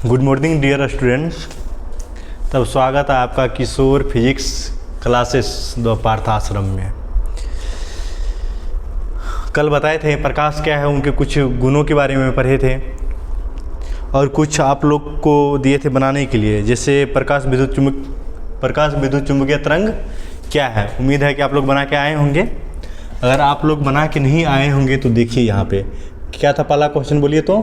Good morning dear students. तब स्वागत है आपका किशोर फिजिक्स क्लासेस द पार्थाश्रम में। कल बताए थे प्रकाश क्या है, उनके कुछ गुणों के बारे में पढ़े थे और कुछ आप लोग को दिए थे बनाने के लिए, जैसे प्रकाश विद्युत चुम्बकीय तरंग क्या है। उम्मीद है कि आप लोग बना के आए होंगे। अगर आप लोग बना के नहीं आए होंगे तो देखिए यहाँ पे क्या था। पहला क्वेश्चन बोलिए तो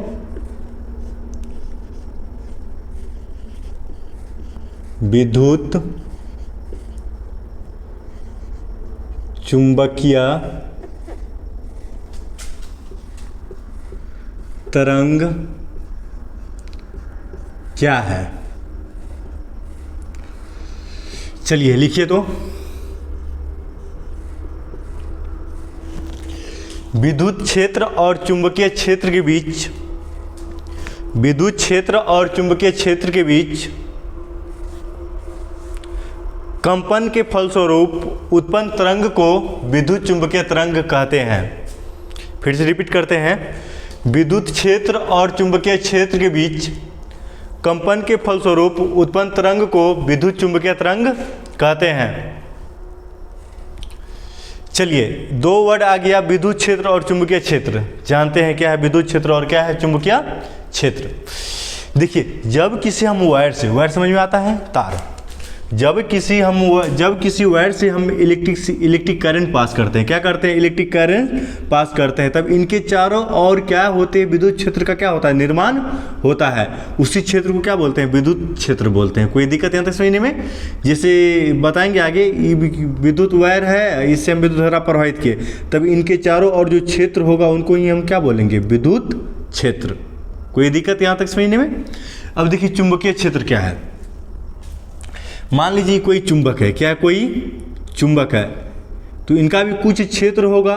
विद्युत चुंबकीय तरंग क्या है। चलिए लिखिए तो विद्युत क्षेत्र और चुंबकीय क्षेत्र के बीच, विद्युत क्षेत्र और चुंबकीय क्षेत्र के बीच कंपन के फलस्वरूप उत्पन्न तरंग को विद्युत चुंबकीय तरंग कहते हैं। फिर से रिपीट करते हैं, विद्युत क्षेत्र और चुंबकीय क्षेत्र के बीच कंपन के फलस्वरूप उत्पन्न तरंग को विद्युत चुंबकीय तरंग कहते हैं। चलिए, दो वर्ड आ गया, विद्युत क्षेत्र और चुंबकीय क्षेत्र। जानते हैं क्या है विद्युत क्षेत्र और क्या है चुंबकीय क्षेत्र। देखिए, जब किसी हम वायर समझ में आता है, तार। जब किसी वायर से हम इलेक्ट्रिक करंट पास करते हैं, क्या करते हैं, इलेक्ट्रिक करंट पास करते हैं, तब इनके चारों ओर क्या होते हैं, विद्युत क्षेत्र का क्या होता है, निर्माण होता है। उसी क्षेत्र को क्या बोलते हैं, विद्युत क्षेत्र बोलते हैं। कोई दिक्कत यहाँ तक समझने में? जैसे बताएंगे आगे, विद्युत वायर है, इससे हम विद्युत धारा प्रवाहित किए, तब इनके चारों ओर जो क्षेत्र होगा उनको ही हम क्या बोलेंगे, विद्युत क्षेत्र। कोई दिक्कत यहाँ तक समझने में? अब देखिए चुंबकीय क्षेत्र क्या है। मान लीजिए कोई चुंबक है, क्या कोई चुंबक है, तो इनका भी कुछ क्षेत्र होगा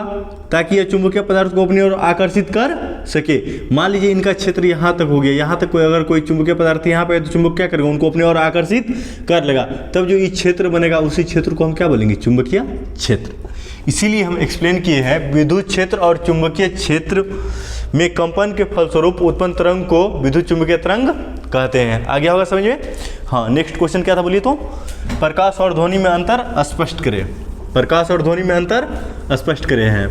ताकि यह चुंबकीय पदार्थ को अपनी ओर आकर्षित कर सके। मान लीजिए इनका क्षेत्र यहाँ तक हो गया, यहाँ तक अगर कोई चुंबकीय पदार्थ यहाँ पे है तो चुंबक क्या करेगा, उनको अपनी ओर आकर्षित कर लेगा। तब जो ये क्षेत्र बनेगा उसी क्षेत्र को हम क्या बोलेंगे, चुंबकीय क्षेत्र। इसीलिए हम एक्सप्लेन किए हैं विद्युत क्षेत्र और चुंबकीय क्षेत्र में कंपन के फलस्वरूप उत्पन्न तरंग को विद्युत चुंबकीय तरंग कहते हैं। आ गया होगा समझ में? हाँ, नेक्स्ट क्वेश्चन क्या था बोलिए तो, प्रकाश और ध्वनि में अंतर स्पष्ट करें। प्रकाश और ध्वनि में अंतर स्पष्ट करें हैं।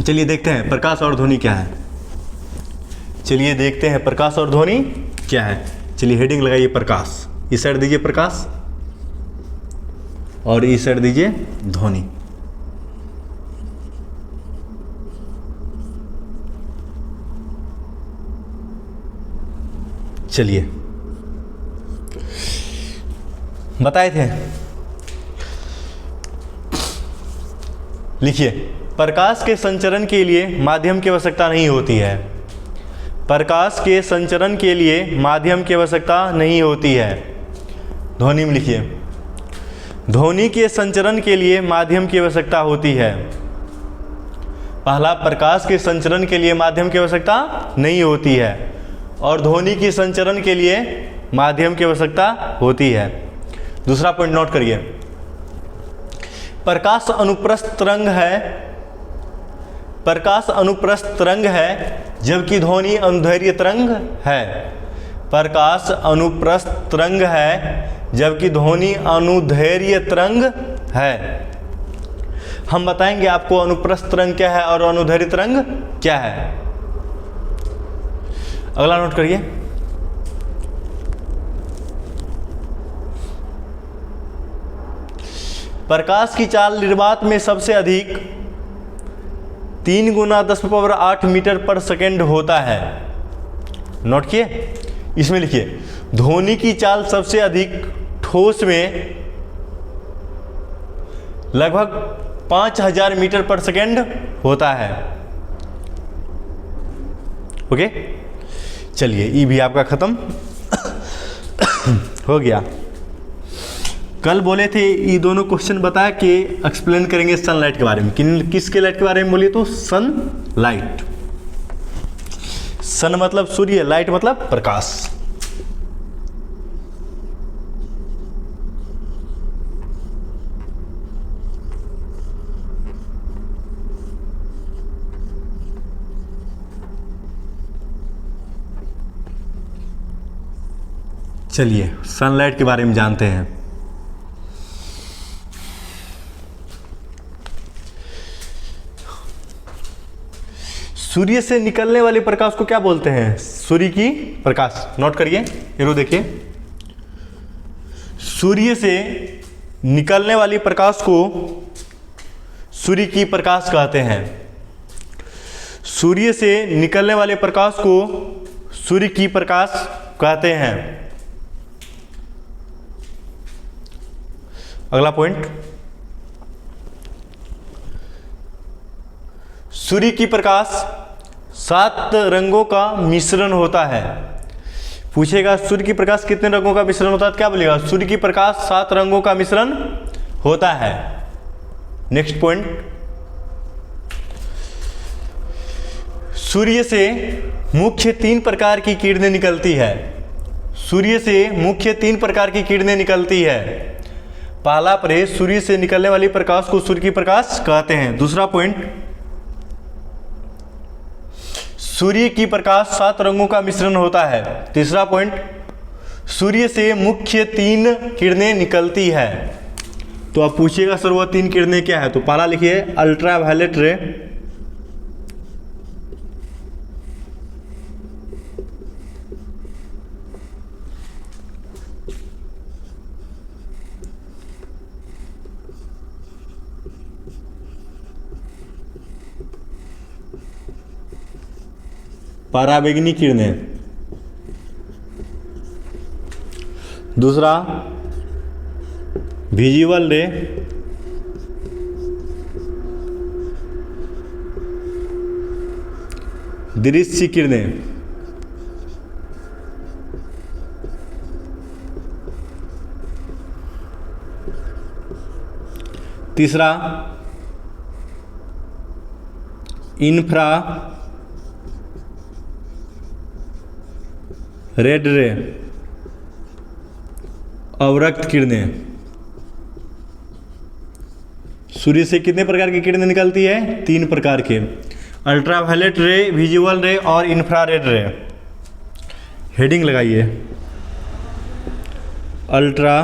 चलिए देखते हैं प्रकाश और ध्वनि क्या है। चलिए देखते हैं प्रकाश और ध्वनि क्या है। चलिए हेडिंग लगाइए प्रकाश, इस साइड दीजिए प्रकाश और इस साइड दीजिए ध्वनि। चलिए बताए थे, लिखिए, प्रकाश के संचरण के लिए माध्यम की आवश्यकता नहीं होती है। प्रकाश के संचरण के लिए माध्यम की आवश्यकता नहीं होती है। ध्वनि में लिखिए, ध्वनि के संचरण के लिए माध्यम की आवश्यकता होती है। पहला, प्रकाश के संचरण के लिए माध्यम की आवश्यकता नहीं होती है और ध्वनि की संचरण के लिए माध्यम की आवश्यकता होती है। दूसरा पॉइंट नोट करिए, प्रकाश अनुप्रस्थ तरंग है, प्रकाश अनुप्रस्थ तरंग है जबकि ध्वनि अनुदैर्घ्य तरंग है। प्रकाश अनुप्रस्थ तरंग है जबकि ध्वनि अनुदैर्घ्य तरंग है। हम बताएंगे आपको अनुप्रस्थ तरंग क्या है और अनुदैर्घ्य तरंग क्या है। अगला नोट करिए, प्रकाश की चाल निर्वात में सबसे अधिक 3 × 10⁸ मीटर पर सेकेंड होता है। नोट किए? इसमें लिखिए, ध्वनि की चाल सबसे अधिक ठोस में लगभग 5000 मीटर पर सेकेंड होता है। ओके, चलिए ये भी आपका खत्म हो गया। कल बोले थे ये दोनों क्वेश्चन बता के एक्सप्लेन करेंगे सनलाइट के बारे में। किसके लाइट के बारे में बोलिए तो, सनलाइट। सन मतलब सूर्य, लाइट मतलब प्रकाश। चलिए सनलाइट के बारे में जानते हैं। सूर्य से निकलने वाले प्रकाश को क्या बोलते हैं? सूर्य की प्रकाश। नोट करिए, एरो देखिए। सूर्य से निकलने वाली प्रकाश को सूर्य की प्रकाश कहते हैं। सूर्य से निकलने वाले प्रकाश को सूर्य की प्रकाश कहते हैं। अगला पॉइंट, सूर्य की प्रकाश 7 रंगों का मिश्रण होता है। पूछेगा सूर्य की प्रकाश कितने रंगों का मिश्रण होता है, क्या बोलेगा? सूर्य की प्रकाश 7 रंगों का मिश्रण होता है। नेक्स्ट पॉइंट, सूर्य से मुख्य 3 प्रकार की किरणें निकलती है। सूर्य से मुख्य 3 प्रकार की किरणें निकलती है। पहला पर सूर्य से निकलने वाली प्रकाश को सूर्य की प्रकाश कहते हैं। दूसरा पॉइंट, सूर्य की प्रकाश 7 रंगों का मिश्रण होता है। तीसरा पॉइंट, सूर्य से मुख्य 3 किरणें निकलती है। तो अब पूछिएगा सर वो 3 किरणें क्या है? तो पहला लिखिए अल्ट्रावायलेट रे, पराबैंगनी किरणें। दूसरा विजिबल रे, दृश्य किरणें। तीसरा इंफ्रा रेड रे, अवरक्त किरणें। सूर्य से कितने प्रकार की किरणें निकलती है? 3 प्रकार के, अल्ट्रावायलेट रे, विजिबल रे और इंफ्रारेड रे। हेडिंग लगाइए, अल्ट्रा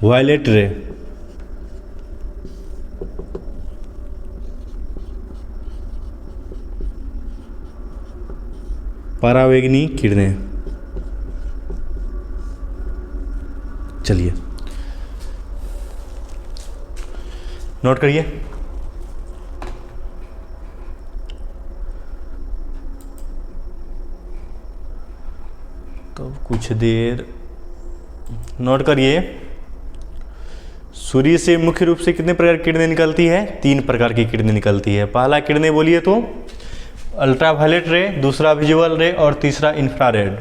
वायलेट रे, पराबैंगनी किरणें। चलिए नोट करिए। तो कुछ देर नोट करिए। सूर्य से मुख्य रूप से कितने प्रकार की किरणें निकलती है? 3 प्रकार की किरणें निकलती है। पहला किरणें बोलिए तो अल्ट्रावायलेट रे, दूसरा विजुअल रे और तीसरा इंफ्रारेड।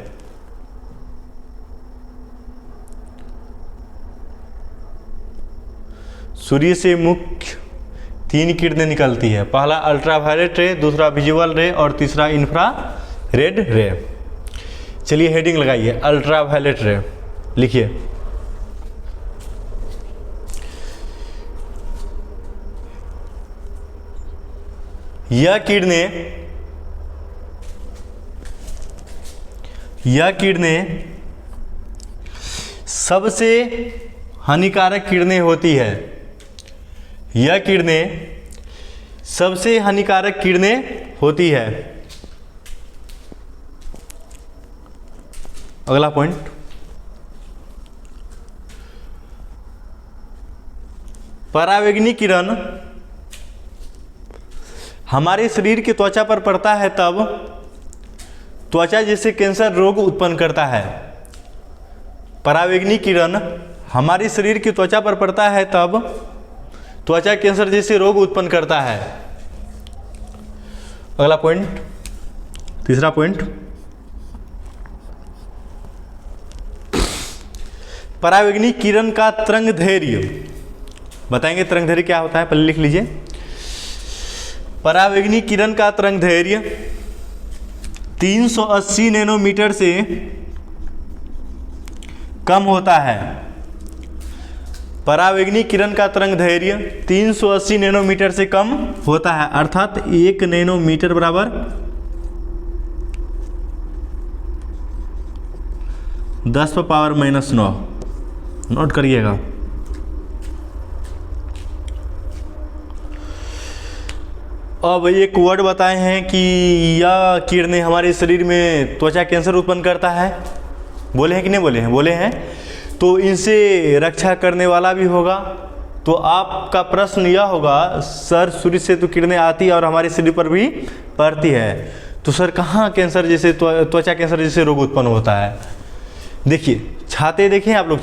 सूर्य से मुख्य 3 किरणें निकलती है। पहला अल्ट्रावायलेट रे, दूसरा विजुअल रे और तीसरा इंफ्रारेड रे। चलिए हेडिंग लगाइए, अल्ट्रावायलेट रे लिखिए। यह किरणें सबसे हानिकारक किरणें होती है। यह किरणें सबसे हानिकारक किरणें होती है। अगला पॉइंट, पराबैंगनी किरण हमारे शरीर की त्वचा पर पड़ता है तब त्वचा जैसे कैंसर रोग उत्पन्न करता है। पराबैंगनी किरण हमारे शरीर की त्वचा पर पड़ता है तब त्वचा कैंसर जैसे रोग उत्पन्न करता है। अगला पॉइंट, तीसरा पॉइंट, पराबैंगनी किरण का तरंगदैर्घ्य। बताएंगे तरंगदैर्घ्य क्या होता है, पहले लिख लीजिए। पराबैंगनी किरण का तरंगदैर्घ्य 380 नैनोमीटर से कम होता है। पराबैंगनी किरण का तरंगदैर्घ्य 380 नैनोमीटर से कम होता है, अर्थात 1 नैनोमीटर बराबर 10⁻⁻9 नोट करिएगा। अब एक वर्ड बताए हैं कि यह किरणें हमारे शरीर में त्वचा कैंसर उत्पन्न करता है। बोले हैं कि नहीं बोले हैं? बोले हैं। तो इनसे रक्षा करने वाला भी होगा। तो आपका प्रश्न यह होगा, सर सूर्य से तो किरणें आती है और हमारे शरीर पर भी पड़ती है, तो सर कहाँ कैंसर जैसे त्वचा कैंसर जैसे रोग उत्पन्न होता है? देखिए छाते देखें आप लोग,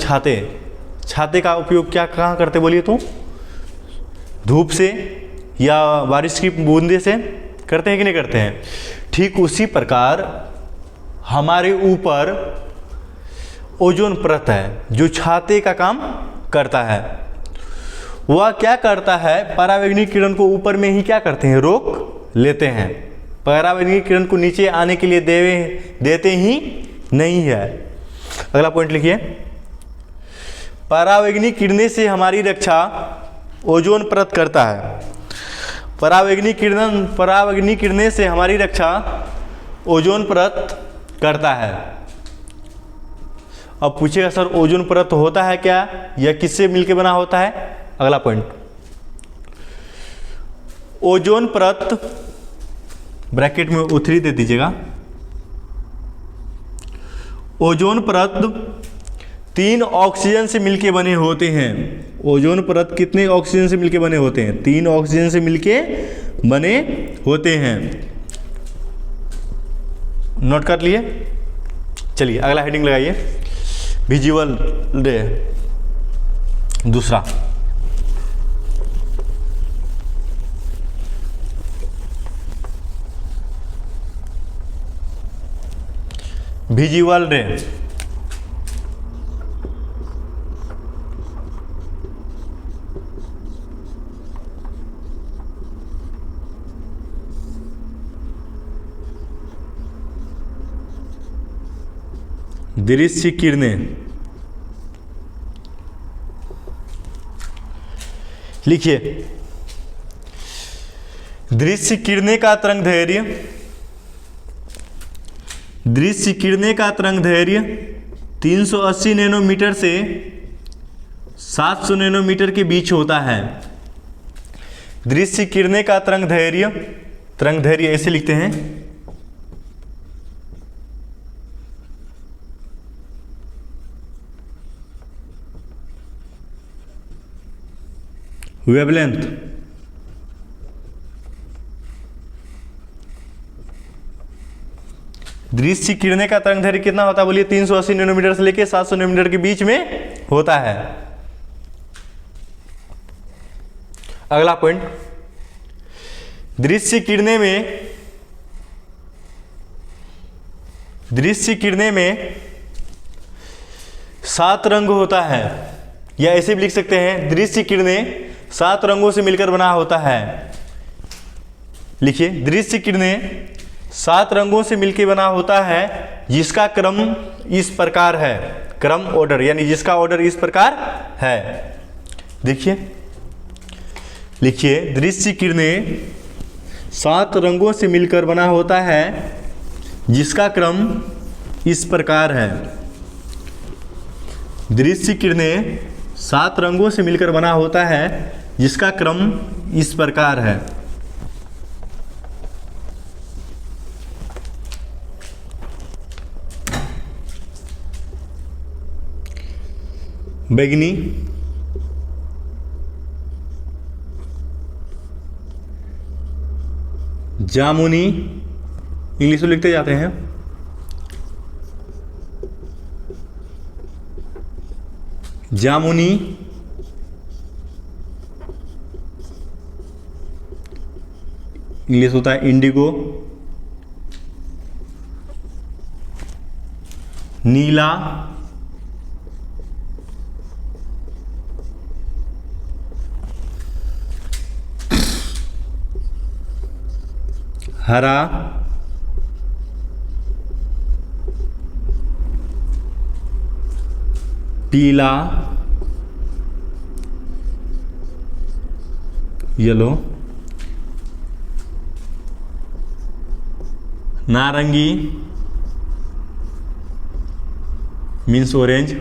छाते का उपयोग क्या कहाँ करते बोलिए तो? धूप से या बारिश की बूंदे से करते हैं कि नहीं करते हैं? ठीक उसी प्रकार हमारे ऊपर ओजोन परत है जो छाते का काम करता है। वह क्या करता है, परावैंगनिक किरण को ऊपर में ही क्या करते हैं, रोक लेते हैं। परावैंगनिक किरण को नीचे आने के लिए देते ही नहीं है। अगला पॉइंट लिखिए, परावैंगनिक किरणें से हमारी रक्षा ओजोन परत करता है। परावैंगनिक किरणें से हमारी रक्षा ओजोन परत करता है। अब पूछेगा सर ओजोन परत होता है क्या, या किससे मिलकर बना होता है? अगला पॉइंट, ओजोन परत ब्रैकेट में O3 दे दीजिएगा। ओजोन परत 3 ऑक्सीजन से मिलके बने होते हैं। ओजोन परत कितने ऑक्सीजन से मिलके बने होते हैं? 3 ऑक्सीजन से मिलके बने होते हैं। नोट कर लिए? चलिए अगला हेडिंग लगाइए, विजुअल रे दूसरा। विजुअल रे दृश्य किरणें। लिखिए, दृश्य किरणें का तरंगदैर्घ्य, दृश्य किरणें का तरंगदैर्घ्य 380 नैनोमीटर से 700 नैनोमीटर के बीच होता है। दृश्य किरणें का तरंगदैर्घ्य ऐसे लिखते हैं, वेवलेंथ। दृश्य किरणें का तरंगदैर्घ्य कितना होता है बोलिए? 380 नैनोमीटर से लेकर 700 नैनोमीटर के बीच में होता है। अगला पॉइंट, दृश्य किरणें में 7 रंग होता है, या ऐसे भी लिख सकते हैं, दृश्य किरणें 7 रंगों से मिलकर बना होता है। लिखिए, दृश्य किरणें 7 रंगों से मिलकर बना होता है, जिसका क्रम इस प्रकार है। क्रम ऑर्डर, यानी जिसका ऑर्डर इस प्रकार है। देखिए, लिखिए, दृश्य किरणें 7 रंगों से मिलकर बना होता है, जिसका क्रम इस प्रकार है। दृश्य किरणें 7 रंगों से मिलकर बना होता है, जिसका क्रम इस प्रकार है। बैंगनी, जामुनी, इंग्लिश में लिखते जाते हैं, जामुनी, इंग्लिश होता है इंडिगो, नीला, हरा, पीला, येलो, नारंगी, मीन्स ऑरेंज,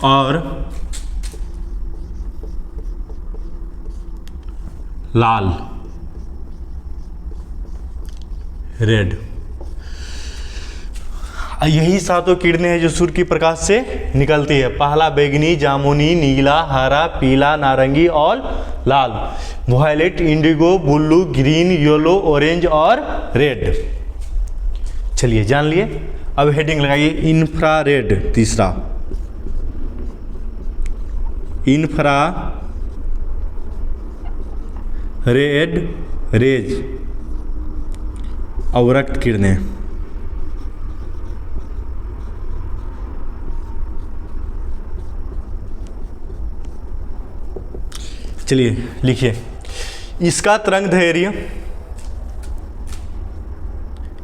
और लाल रेड। यही सातों किरणें हैं जो सूर्य के प्रकाश से निकलती है। पहला बैगनी, जामुनी, नीला, हरा, पीला, नारंगी और लाल। Violet, indigo, blue, green, yellow, orange और रेड। चलिए जान लिए। अब हेडिंग लगाइए इंफ्रारेड। तीसरा इंफ्रा रेड रेज, अवरक्त किरणें। चलिए लिखिए। इसका तरंग दैर्घ्य,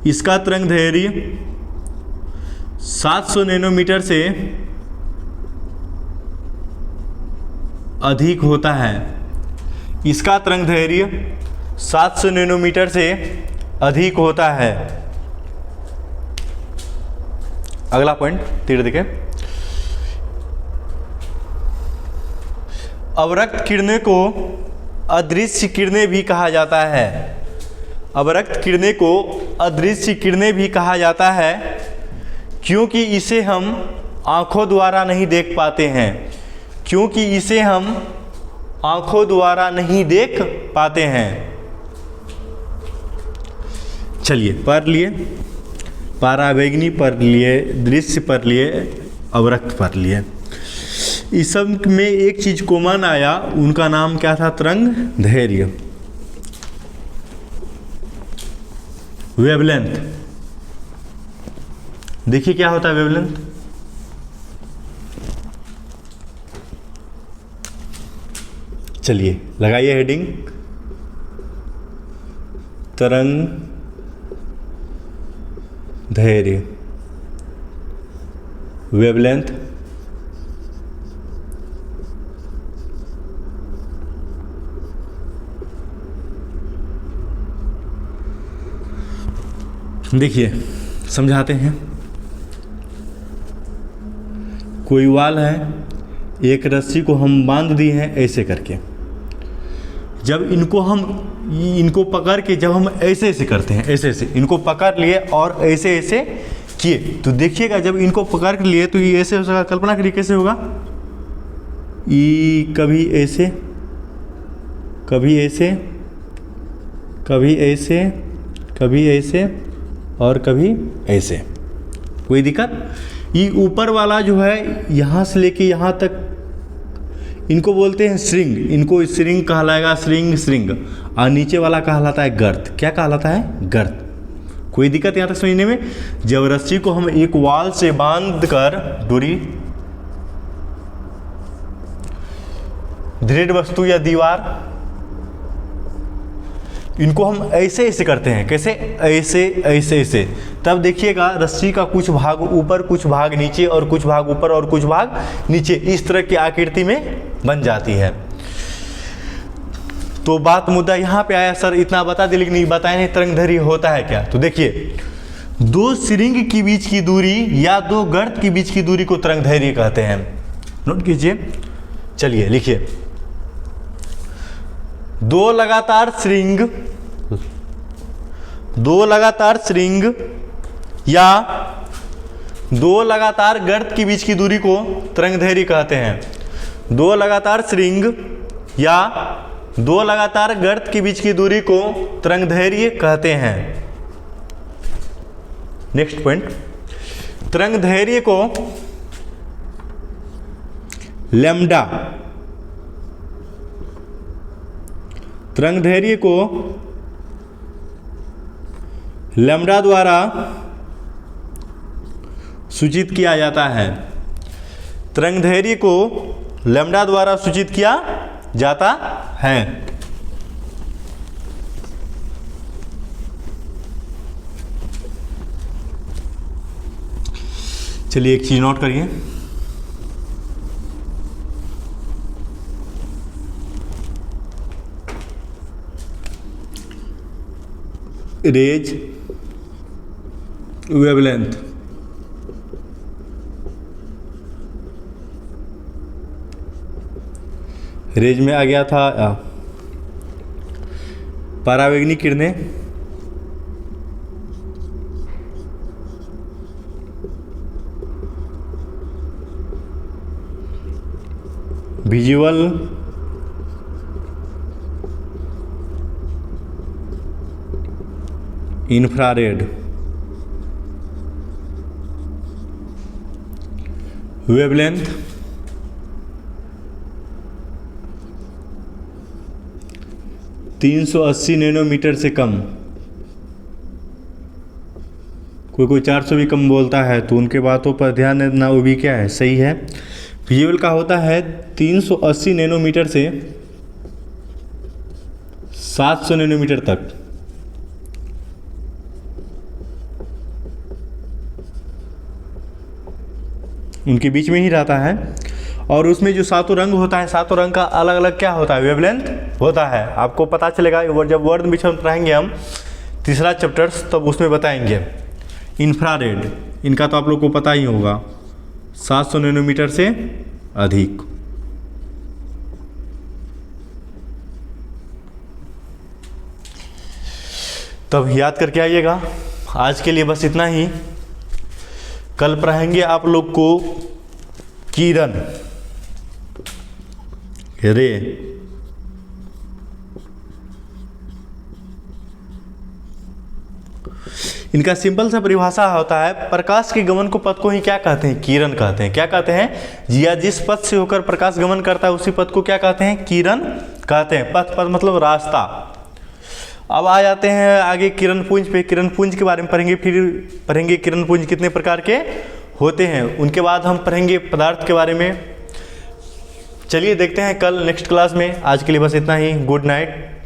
इसका तरंग दैर्घ्य 700 नैनोमीटर से अधिक होता है। इसका तरंग दैर्घ्य 700 नैनोमीटर से अधिक होता है। अगला पॉइंट तीर देखें। अवरक्त किरणें को अदृश्य किरणें भी कहा जाता है। अवरक्त किरणें को अदृश्य किरणें भी कहा जाता है क्योंकि इसे हम आंखों द्वारा नहीं देख पाते हैं। क्योंकि इसे हम आंखों द्वारा नहीं देख पाते हैं। चलिए पढ़ लिए, पराबैंगनी पढ़ लिए, दृश्य पढ़ लिए, अवरक्त पढ़ लिए। इस सब में एक चीज कॉमन आया, उनका नाम क्या था? तरंग दैर्घ्य, वेवलेंथ। देखिए क्या होता है वेवलेंथ। चलिए लगाइए हेडिंग तरंग दैर्घ्य, वेवलेंथ, देखिए समझाते हैं। कोई वाल है, एक रस्सी को हम बांध दिए हैं ऐसे करके। जब इनको पकड़ के जब हम ऐसे ऐसे करते हैं, ऐसे ऐसे इनको पकड़ लिए और ऐसे ऐसे किए, तो देखिएगा जब इनको पकड़ के लिए तो ये ऐसे हो सका। कल्पना करिए कैसे होगा। ये कभी ऐसे, कभी ऐसे, कभी ऐसे, कभी ऐसे और कभी ऐसे। कोई दिक्कत? ये ऊपर वाला जो है यहाँ से लेके यहाँ तक, इनको बोलते हैं श्रिंग। इनको श्रिंग कहलाएगा, श्रिंग। और नीचे वाला कहलाता है गर्त। क्या कहलाता है? गर्त। कोई दिक्कत यहाँ तक समझने में? जब रस्सी को हम एक वाल से बांध कर, दूरी, दृढ़ वस्तु या दीवार, इनको हम ऐसे ऐसे करते हैं। कैसे? ऐसे ऐसे ऐसे। तब देखिएगा रस्सी का कुछ भाग ऊपर, कुछ भाग नीचे, और कुछ भाग ऊपर और कुछ भाग नीचे, इस तरह की आकृति में बन जाती है। तो बात मुद्दा यहाँ पे आया, सर इतना बता दिए लेकिन बताया नहीं तरंग दैर्घ्य होता है क्या। तो देखिए, दो श्रिंग के बीच की दूरी या दो गर्त के बीच की दूरी को तरंग दैर्घ्य कहते हैं। नोट कीजिए। चलिए लिखिए। दो लगातार श्रिंग या दो लगातार गर्त के बीच की दूरी को तरंग दैर्घ्य कहते हैं। दो लगातार श्रिंग या दो लगातार गर्त के बीच की दूरी को तरंग दैर्घ्य कहते हैं। नेक्स्ट पॉइंट, तरंग दैर्घ्य को लैम्डा, तरंग दैर्घ्य को लैम्डा द्वारा सूचित किया जाता है। तरंग दैर्घ्य को लैम्डा द्वारा सूचित किया जाता है। चलिए एक चीज नोट करिए। रेज, वेवलेंथ, रेज में आ गया था परावैंगनिक किरणें, विजुअल इंफ्रारेड, वेवलेंथ, तीन 380 नैनोमीटर से कम, कोई 400 भी कम बोलता है तो उनके बातों पर ध्यान देना, वो भी क्या है, सही है। विजुअल का होता है 380 नैनोमीटर से 700 नैनोमीटर तक। उनके बीच में ही रहता है। और उसमें जो सातों रंग होता है, सातों रंग का अलग अलग क्या होता है, वेवलेंथ होता है। आपको पता चलेगा जब वर्ड मिश्रण रहेंगे हम तीसरा चैप्टर्स, तब उसमें बताएंगे। इंफ्रारेड, इनका तो आप लोग को पता ही होगा, 700 नैनोमीटर से अधिक। तब याद करके आइएगा। आज के लिए बस इतना ही। कल पढ़ाएंगे आप लोग को किरण, रे। इनका सिंपल सा परिभाषा होता है, प्रकाश के गमन को पथ को ही क्या कहते हैं, किरण कहते हैं। क्या कहते हैं, या जिस पथ से होकर प्रकाश गमन करता है उसी पथ को क्या कहते हैं, किरण कहते हैं। पथ पथ मतलब रास्ता। अब आ जाते हैं आगे किरण पुंज पे। किरण पुंज के बारे में पढ़ेंगे, फिर पढ़ेंगे किरण पुंज कितने प्रकार के होते हैं। उनके बाद हम पढ़ेंगे पदार्थ के बारे में। चलिए देखते हैं कल नेक्स्ट क्लास में। आज के लिए बस इतना ही। Good night.